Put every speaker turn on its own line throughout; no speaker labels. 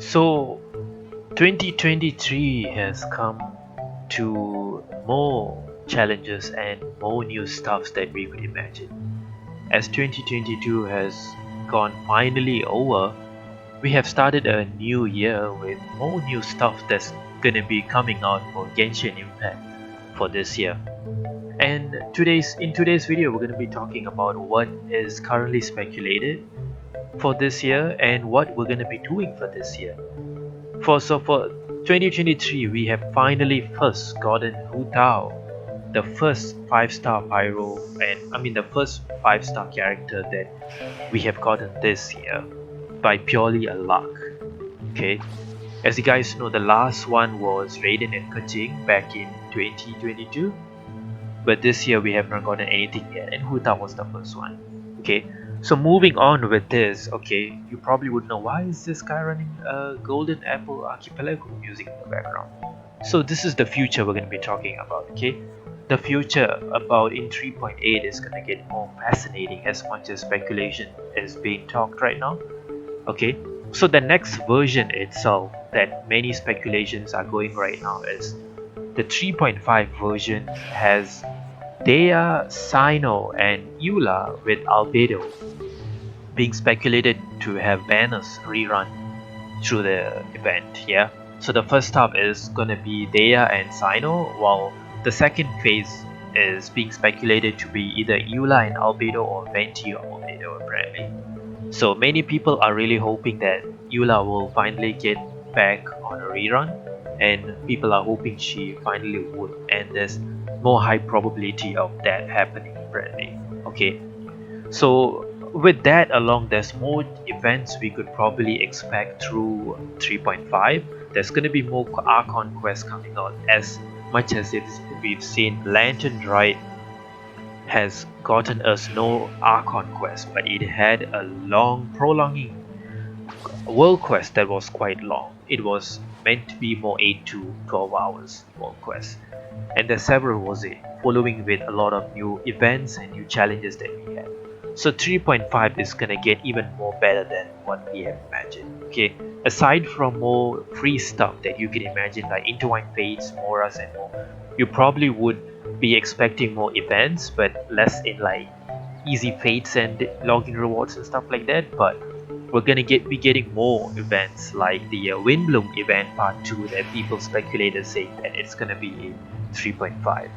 So 2023 has come to more challenges and more new stuffs that we could imagine. As 2022 has gone finally over, we have started a new year with more new stuff that's gonna be coming out for Genshin Impact for this year. And in today's video we're gonna be talking about what is currently speculated for this year and what we're gonna be doing for this year. For 2023, we have finally first gotten Hu Tao, the first 5-star pyro, and I mean the first 5-star character that we have gotten this year by purely a luck. Okay, as you guys know, the last one was Raiden and Kajing back in 2022, but this year we have not gotten anything yet, and Hu Tao was the first one. Okay, so moving on with this, okay, you probably would know why is this guy running a Golden Apple Archipelago music in the background. So this is the future we're going to be talking about, okay? The future about in 3.8 is going to get more fascinating as much as speculation is being talked right now, okay? So the next version itself that many speculations are going right now is the 3.5 version has Dea, Sino, and Eula with Albedo being speculated to have banners rerun through the event, yeah? So the first half is gonna be Dea and Sino, while the second phase is being speculated to be either Eula and Albedo or Venti or Albedo apparently. So many people are really hoping that Eula will finally get back on a rerun, and people are hoping she finally would, and there's more high probability of that happening apparently. Okay, so with that along, there's more events we could probably expect through 3.5. There's gonna be more Archon quests coming out, as much as we've seen Lantern Rite has gotten us no Archon quest, but it had a long prolonging world quest that was quite long. It was meant to be more 8 to 12 hours world quest, and there's several was it, following with a lot of new events and new challenges that we had. So 3.5 is gonna get even more better than what we have imagined. Okay, aside from more free stuff that you can imagine like Intertwined Fates, Moras and more, you probably would be expecting more events, but less in like easy fates and login rewards and stuff like that. But we're gonna be getting more events like the Windbloom event part 2 that people speculated saying that it's gonna be in 3.5.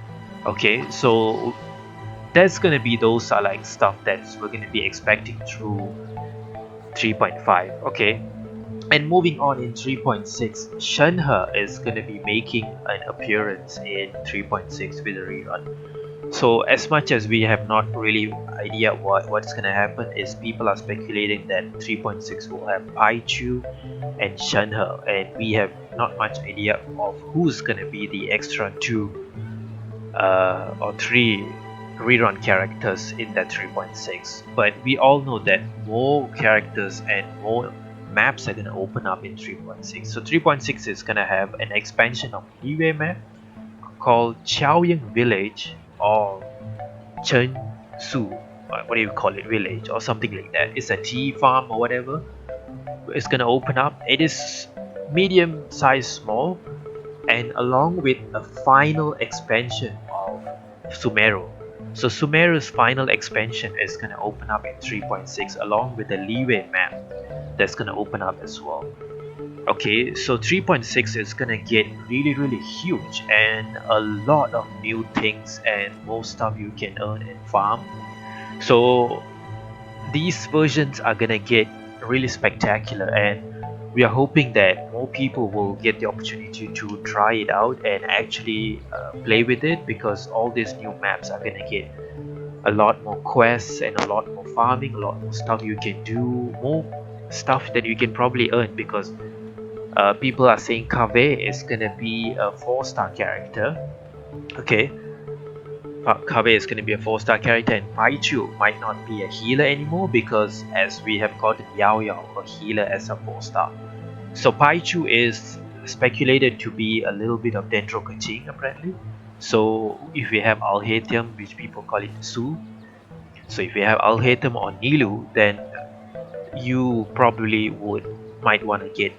Okay, so that's gonna be those are like stuff that we're gonna be expecting through 3.5. Okay, and moving on in 3.6, Shenhe is gonna be making an appearance in 3.6 with a rerun. So as much as we have not really idea what's gonna happen, is people are speculating that 3.6 will have Paichu and Shenhe, and we have not much idea of who's gonna be the extra 2 or 3 rerun characters in that 3.6. But we all know that more characters and more maps are gonna open up in 3.6. So 3.6 is gonna have an expansion of Liyue map called Chaoyang Village or Chen Su, what do you call it, village or something like that. It's a tea farm or whatever. It's gonna open up. It is medium size small, and along with a final expansion of Sumeru. So Sumeru's final expansion is gonna open up in 3.6 along with the Liyue map that's gonna open up as well. Okay, so 3.6 is gonna get really huge and a lot of new things and more stuff you can earn and farm. So these versions are gonna get really spectacular, and we are hoping that more people will get the opportunity to try it out and actually play with it, because all these new maps are gonna get a lot more quests and a lot more farming, a lot more stuff you can do, more stuff that you can probably earn, because people are saying Kave is gonna be a 4-star character. Okay, Kave is gonna be a 4-star character, and Paichu might not be a healer anymore, because as we have gotten Yao Yao a healer as a 4-star. So Paichu is speculated to be a little bit of Dendro Kaching apparently. So if we have Alhaitham, which people call it Su, so if you have Alhaitham or Nilu, then you probably might want to get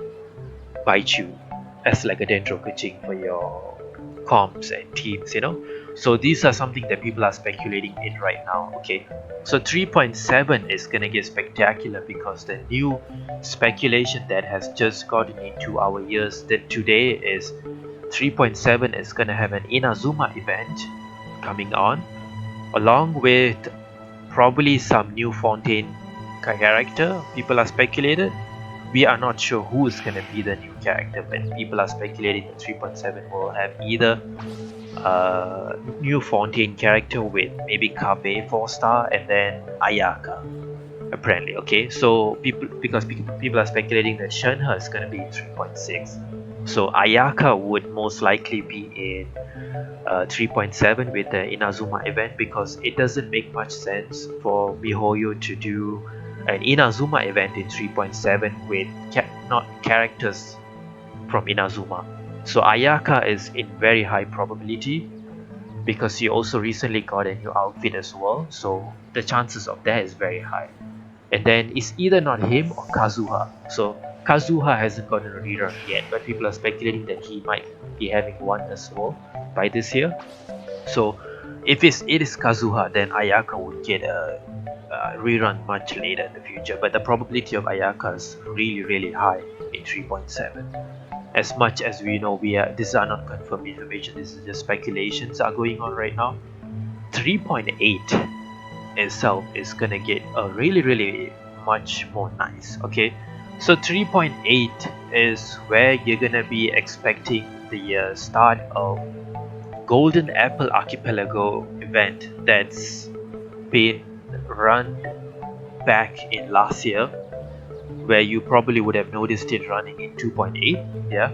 bite you as like a dendro kuching for your comps and teams, you know. So these are something that people are speculating in right now. Okay, so 3.7 is gonna get spectacular because the new speculation that has just gotten into our ears that today is 3.7 is gonna have an Inazuma event coming on, along with probably some new Fontaine character. People are speculated. We are not sure who is going to be the new character, but people are speculating that 3.7 will have either a new Fontaine character with maybe Kabe 4-star and then Ayaka, apparently. Okay, so people are speculating that Shenhe is going to be in 3.6. So Ayaka would most likely be in 3.7 with the Inazuma event, because it doesn't make much sense for MiHoYo to do an Inazuma event in 3.7 with not characters from Inazuma. So Ayaka is in very high probability because he also recently got a new outfit as well, so the chances of that is very high. And then it's either not him or Kazuha. So Kazuha hasn't gotten a rerun yet, but people are speculating that he might be having one as well by this year. So if it is Kazuha, then Ayaka would get a rerun much later in the future. But the probability of Ayaka is really high in 3.7. As much as we know, these are not confirmed information. This is just speculations are going on right now. 3.8 itself is gonna get a really much more nice. Okay, so 3.8 is where you're gonna be expecting the start of Golden Apple Archipelago event that's been run back in last year, where you probably would have noticed it running in 2.8. Yeah,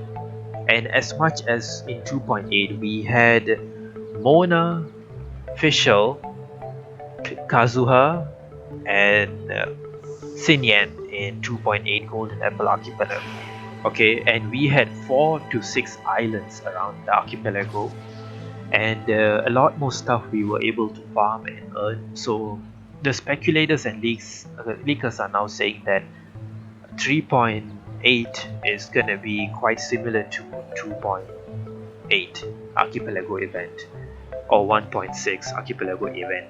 and as much as in 2.8 we had Mona, Fischl, Kazuha, and Xinyan in 2.8 Golden Apple Archipelago. Okay, and we had 4 to 6 islands around the archipelago, and a lot more stuff we were able to farm and earn. So the speculators and leakers are now saying that 3.8 is gonna be quite similar to 2.8 archipelago event or 1.6 archipelago event.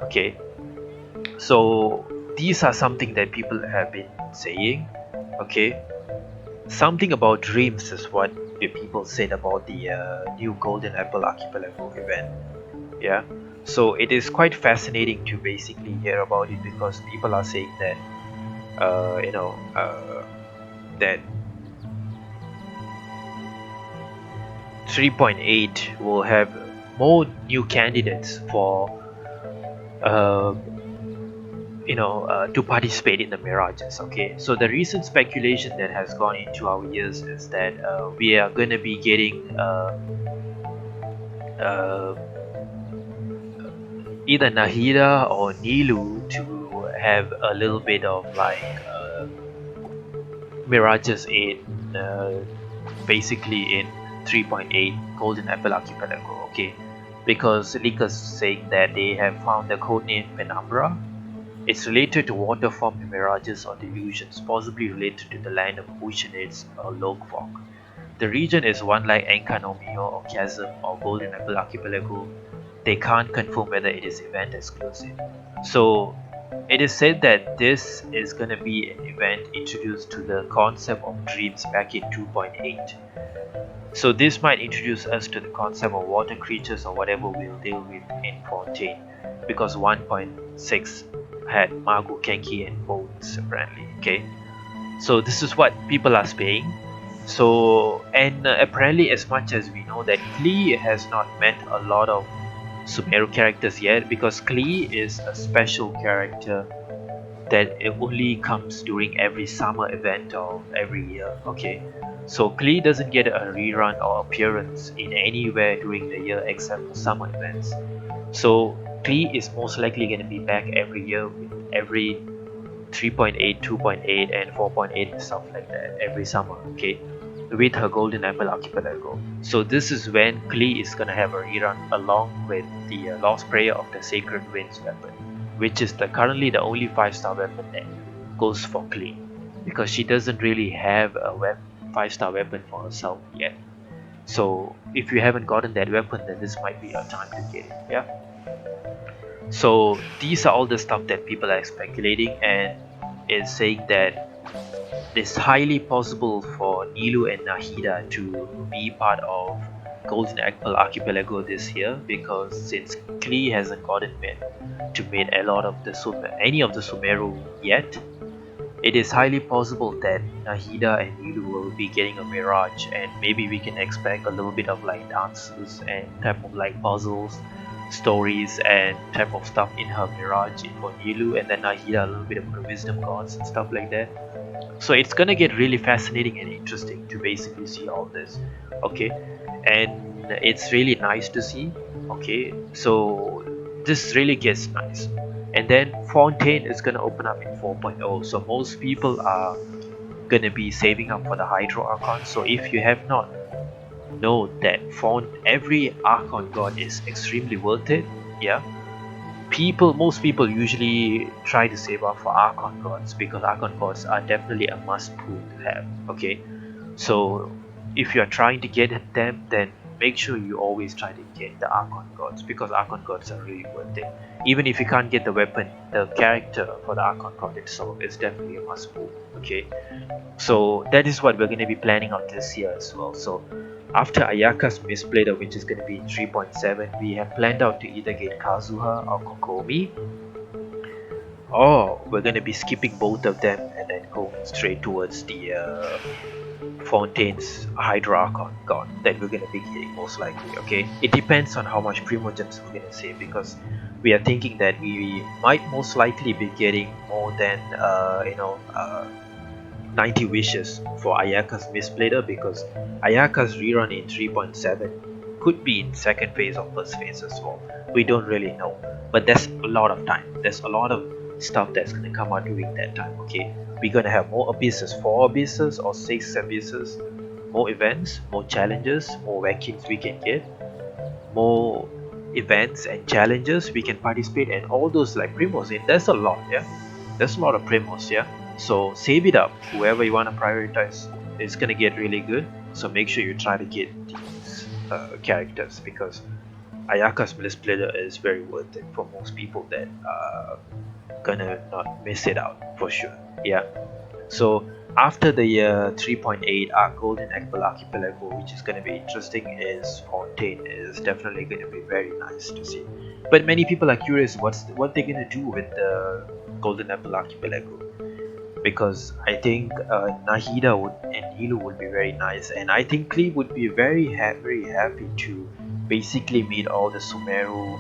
Okay, so these are something that people have been saying. Okay, something about dreams is what the people said about the new Golden Apple Archipelago event. Yeah, so it is quite fascinating to basically hear about it, because people are saying that that 3.8 will have more new candidates for to participate in the mirages. Okay, so the recent speculation that has gone into our ears is that we are going to be getting either Nahida or Nilu to have a little bit of like mirages in basically in 3.8 Golden Apple Archipelago. Okay, because leakers saying that they have found the codename Penumbra. It's related to water form mirages or delusions, possibly related to the land of Oceanids or Logfog. The region is one like Enkanomio or Chasm or Golden Apple Archipelago. They can't confirm whether it is event exclusive. So it is said that this is going to be an event introduced to the concept of dreams back in 2.8. So this might introduce us to the concept of water creatures or whatever we'll deal with in Fontaine, because 1.6 had Magu, Kenki and Bones apparently. Okay, so this is what people are saying. So, and apparently, as much as we know that Klee has not met a lot of Sumeru characters yet, because Klee is a special character that it only comes during every summer event of every year. Okay, so Klee doesn't get a rerun or appearance in anywhere during the year except for summer events. So Klee is most likely going to be back every year with every 3.8, 2.8 and 4.8 and stuff like that every summer. Okay, with her Golden Apple Archipelago. So this is when Klee is gonna have a rerun along with the Lost Prayer of the Sacred Winds weapon, which is currently the only 5-star weapon that goes for Klee, because she doesn't really have a 5-star weapon for herself yet. So if you haven't gotten that weapon, then this might be your time to get it. Yeah. So these are all the stuff that people are speculating, and is saying that it's highly possible for Nilu and Nahida to be part of Golden Apple Archipelago this year, because since Klee hasn't gotten to meet a lot of the any of the Sumeru yet, it is highly possible that Nahida and Nilu will be getting a Mirage, and maybe we can expect a little bit of like dances and type of like puzzles, stories and type of stuff in her Mirage for Nilu, and then Nahida a little bit of her Wisdom Gods and stuff like that. So it's gonna get really fascinating and interesting to basically see all this, okay? And it's really nice to see, okay? So this really gets nice. And then Fontaine is gonna open up in 4.0, so most people are gonna be saving up for the Hydro Archon. So if you have not know that every Archon god is extremely worth it, yeah. Most people usually try to save up for Archon gods, because Archon gods are definitely a must pool to have, okay? So if you are trying to get them, then make sure you always try to get the Archon gods, because Archon gods are really worth it. Even if you can't get the weapon, the character for the Archon god itself is definitely a must pool, okay? So that is what we're going to be planning out this year as well. So after Ayaka's Mistplater, which is going to be 3.7, we have planned out to either get Kazuha or Kokomi, or we're going to be skipping both of them and then go straight towards the Fontaine's Hydra Archon god that we're going to be getting most likely, okay? It depends on how much Primogems we're going to save, because we are thinking that we might most likely be getting more than 90 wishes for Ayaka's Mistplater, because Ayaka's rerun in 3.7 could be in second phase or first phase as well. We don't really know, but there's a lot of time. There's a lot of stuff that's going to come out during that time, okay? We're going to have more abysses, 4 abysses or 6 abysses, more events, more challenges, more vacuums we can get, more events and challenges we can participate, and all those like primos. There's a lot, yeah? There's a lot of primos, yeah? So save it up. Whoever you want to prioritize is going to get really good. So make sure you try to get these characters, because Ayaka's Mistplater is very worth it for most people that are gonna not miss it out for sure. Yeah. So after the 3.8 Golden Apple Archipelago, which is going to be interesting, is Fontaine is definitely going to be very nice to see. But many people are curious what they're going to do with the Golden Apple Archipelago, because I think Nahida and Nilu would be very nice, and I think Klee would be very happy to basically meet all the Sumeru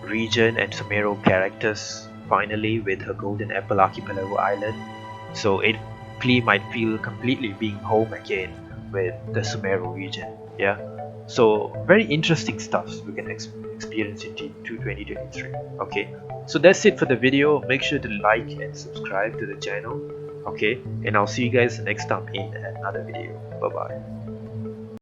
region and Sumeru characters finally with her Golden Apple Archipelago Island. So Klee might feel completely being home again with the Sumeru region. Yeah. So very interesting stuff we can experience in T2 okay? So that's it for the video. Make sure to like and subscribe to the channel, okay? And I'll see you guys next time in another video. Bye bye.